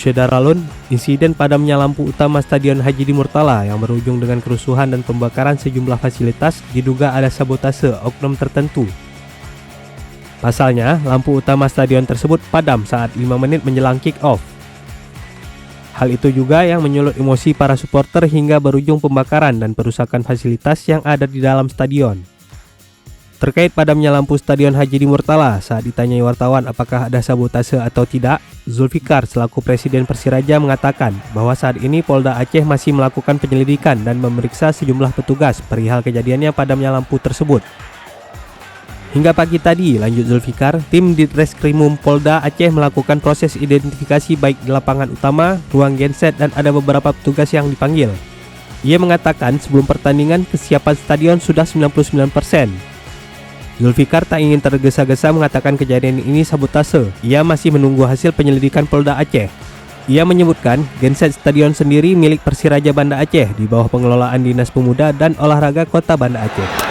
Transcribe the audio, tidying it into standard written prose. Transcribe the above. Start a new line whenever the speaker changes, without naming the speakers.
Syederalun, insiden padamnya lampu utama Stadion Haji Murtala yang berujung dengan kerusuhan dan pembakaran sejumlah fasilitas diduga ada sabotase oknum tertentu. Pasalnya, lampu utama stadion tersebut padam saat 5 menit menjelang kick-off. Hal itu juga yang menyulut emosi para supporter hingga berujung pembakaran dan perusakan fasilitas yang ada di dalam stadion. Terkait padamnya lampu Stadion Haji Murtala, saat ditanyai wartawan apakah ada sabotase atau tidak, Zulfikar selaku Presiden Persiraja mengatakan bahwa saat ini Polda Aceh masih melakukan penyelidikan dan memeriksa sejumlah petugas perihal kejadiannya padamnya lampu tersebut. Hingga pagi tadi, lanjut Zulfikar, tim Ditreskrimum Polda Aceh melakukan proses identifikasi baik di lapangan utama, ruang genset, dan ada beberapa petugas yang dipanggil. Ia mengatakan sebelum pertandingan kesiapan stadion sudah 99%. Zulfikar tak ingin tergesa-gesa mengatakan kejadian ini sabotase. Ia masih menunggu hasil penyelidikan Polda Aceh. Ia menyebutkan genset stadion sendiri milik Persiraja Banda Aceh di bawah pengelolaan Dinas Pemuda dan Olahraga Kota Banda Aceh.